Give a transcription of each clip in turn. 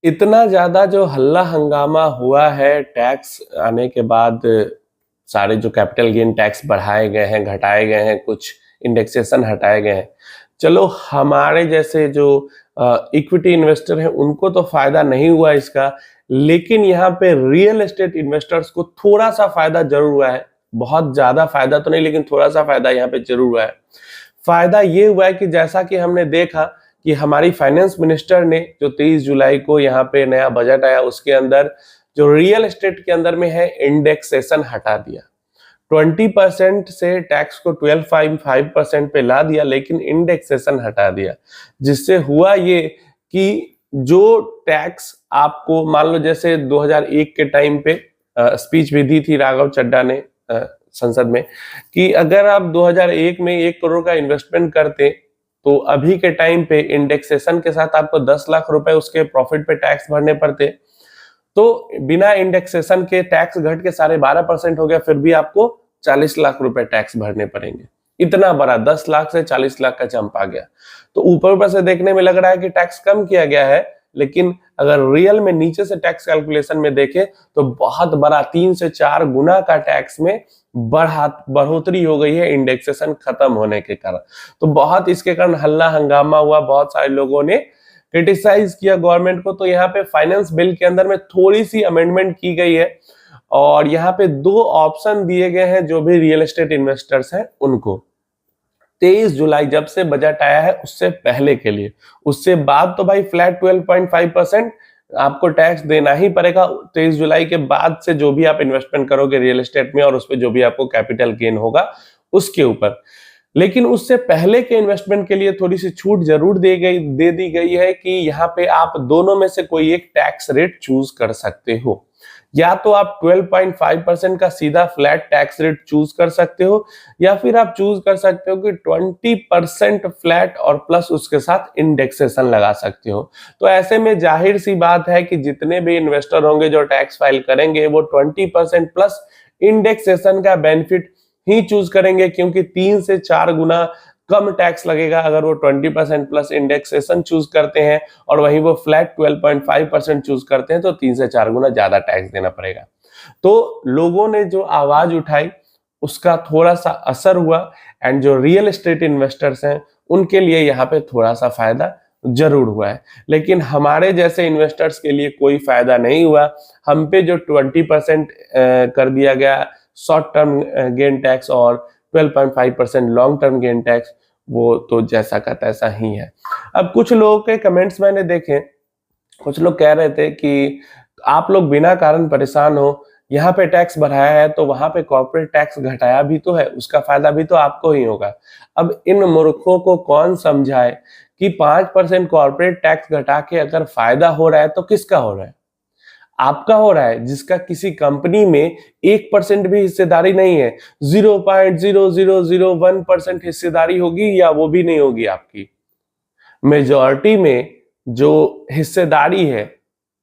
इतना ज़्यादा जो हल्ला हंगामा हुआ है टैक्स आने के बाद, सारे जो कैपिटल गेन टैक्स बढ़ाए गए हैं, घटाए गए हैं, कुछ इंडेक्सेशन हटाए गए हैं। चलो हमारे जैसे जो इक्विटी इन्वेस्टर हैं उनको तो फायदा नहीं हुआ इसका, लेकिन यहाँ पे रियल एस्टेट इन्वेस्टर्स को थोड़ा-सा फायदा ज़रूर हुआ है। बहुत ज़्यादा फायदा तो नहीं, लेकिन थोड़ा-सा फायदा यहाँ पे ज़रूर हुआ है। फायदा ये हुआ है कि जैसा कि हमने देखा कि हमारी फाइनेंस मिनिस्टर ने जो 23 जुलाई को यहाँ पे नया बजट आया, उसके अंदर जो रियल एस्टेट के अंदर में है इंडेक्सेशन हटा दिया। 20% से टैक्स को 12.5% पे ला दिया, लेकिन इंडेक्सेशन हटा दिया। जिससे हुआ ये कि जो टैक्स आपको मान लो जैसे 2001 के टाइम पे स्पीच भी दी थी राघव चड्ढा ने संसद में कि अगर आप 2001 में 1 करोड़ का इन्वेस्टमेंट करते तो अभी के टाइम पे इंडेक्सेशन के साथ आपको 10 लाख रुपए उसके प्रॉफिट पे टैक्स भरने पड़ते। तो बिना इंडेक्सेशन के टैक्स घट के 12.5% हो गया, फिर भी आपको 40 लाख रुपए टैक्स भरने पड़ेंगे। इतना बड़ा 10 लाख से 40 लाख का जंप आ गया। तो ऊपर से देखने में लग रहा है कि टैक्स कम किया गया है, लेकिन अगर रियल में नीचे से टैक्स कैलकुलेशन में देखें तो बहुत बड़ा 3 से 4 गुना का टैक्स में बढ़ोतरी हो गई है इंडेक्सेशन खत्म होने के कारण। तो बहुत इसके कारण हल्ला हंगामा हुआ, बहुत सारे लोगों ने क्रिटिसाइज किया गवर्नमेंट को। तो यहाँ पे फाइनेंस बिल के अंदर में थोड़ी सी अमेंडमेंट की गई है और यहाँ पे 2 ऑप्शन दिए गए हैं जो भी रियल एस्टेट इन्वेस्टर्स हैं उनको। 23 जुलाई जब से बजट आया है उससे पहले के लिए, उससे बाद तो भाई फ्लैट 12.5% आपको टैक्स देना ही पड़ेगा। 23 जुलाई के बाद से जो भी आप इन्वेस्टमेंट करोगे रियल एस्टेट में और उस पर जो भी आपको कैपिटल गेन होगा उसके ऊपर। लेकिन उससे पहले के इन्वेस्टमेंट के लिए थोड़ी सी छूट जरूर दे दी गई है कि यहाँ पे आप दोनों में से कोई एक टैक्स रेट चूज कर सकते हो। या तो आप 12.5% का सीधा फ्लैट टैक्स रेट चूज कर सकते हो, या फिर आप चूज कर सकते हो कि 20% फ्लैट और प्लस उसके साथ इंडेक्सेशन लगा सकते हो। तो ऐसे में जाहिर सी बात है कि जितने भी इन्वेस्टर होंगे जो टैक्स फाइल करेंगे वो 20% प्लस इंडेक्सेशन का बेनिफिट ही चूज करेंगे, क्योंकि 3 से 4 गुना कम टैक्स लगेगा अगर वो 20% प्लस इंडेक्सेशन चूज करते हैं और वहीं वो फ्लैट 12.5% चूज करते हैं तो 3 से 4 गुना ज्यादा टैक्स देना पड़ेगा। तो लोगों ने जो आवाज उठाई उसका थोड़ा सा असर हुआ एंड जो रियल एस्टेट इन्वेस्टर्स हैं उनके लिए यहाँ पे थोड़ा सा फायदा जरूर हुआ है, लेकिन हमारे जैसे इन्वेस्टर्स के लिए कोई फायदा नहीं हुआ। हम पे जो 20% कर दिया गया शॉर्ट टर्म गेन टैक्स और 12.5% लॉन्ग टर्म गेन टैक्स, वो तो जैसा का तैसा ही है। अब कुछ लोगों के कमेंट्स मैंने देखे, कुछ लोग कह रहे थे कि आप लोग बिना कारण परेशान हो, यहाँ पे टैक्स बढ़ाया है तो वहां पे कॉर्पोरेट टैक्स घटाया भी तो है, उसका फायदा भी तो आपको ही होगा। अब इन मूर्खों को कौन समझाए कि 5% कॉर्पोरेट टैक्स घटा के अगर फायदा हो रहा है तो किसका हो रहा है? आपका हो रहा है, जिसका किसी कंपनी में 1% भी हिस्सेदारी नहीं है। 0.0001% हिस्सेदारी होगी या वो भी नहीं होगी आपकी। मेजॉरिटी में जो हिस्सेदारी है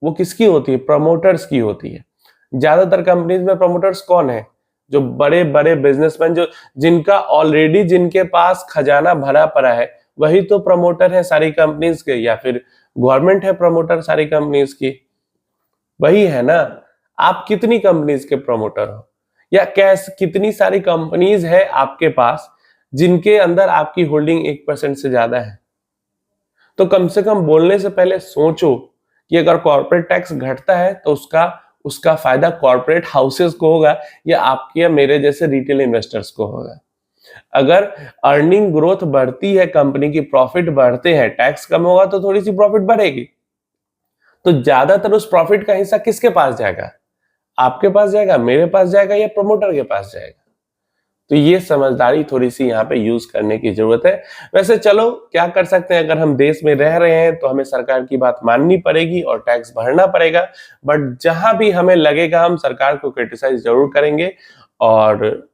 वो किसकी होती है? प्रमोटर्स की होती है। ज्यादातर कंपनीज में प्रमोटर्स कौन है? जो बड़े बड़े बिजनेसमैन, जो जिनका ऑलरेडी जिनके पास खजाना भरा पड़ा है, वही तो प्रमोटर है सारी कंपनीज के, या फिर गवर्नमेंट है प्रमोटर सारी कंपनीज की, वही है ना। आप कितनी कंपनीज के प्रमोटर हो, या कितनी सारी कंपनीज है आपके पास जिनके अंदर आपकी होल्डिंग 1% से ज्यादा है? तो कम से कम बोलने से पहले सोचो कि अगर कॉर्पोरेट टैक्स घटता है तो उसका उसका फायदा कॉर्पोरेट हाउसेस को होगा या आपके या मेरे जैसे रिटेल इन्वेस्टर्स को होगा। अगर अर्निंग ग्रोथ बढ़ती है, कंपनी की प्रॉफिट बढ़ते हैं, टैक्स कम होगा तो थोड़ी सी प्रॉफिट बढ़ेगी, तो ज्यादातर उस प्रॉफिट का हिस्सा किसके पास जाएगा? आपके पास जाएगा, मेरे पास जाएगा, या प्रमोटर के पास जाएगा? तो ये समझदारी थोड़ी सी यहाँ पे यूज करने की जरूरत है। वैसे चलो क्या कर सकते हैं, अगर हम देश में रह रहे हैं तो हमें सरकार की बात माननी पड़ेगी और टैक्स भरना पड़ेगा, बट जहां भी हमें लगेगा हम सरकार को क्रिटिसाइज जरूर करेंगे और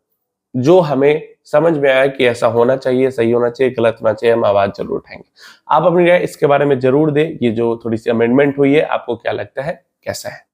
जो हमें समझ में आया कि ऐसा होना चाहिए, सही होना चाहिए, गलत होना चाहिए, हम आवाज जरूर उठाएंगे। आप अपनी राय इसके बारे में जरूर दें। ये जो थोड़ी सी अमेंडमेंट हुई है आपको क्या लगता है, कैसा है?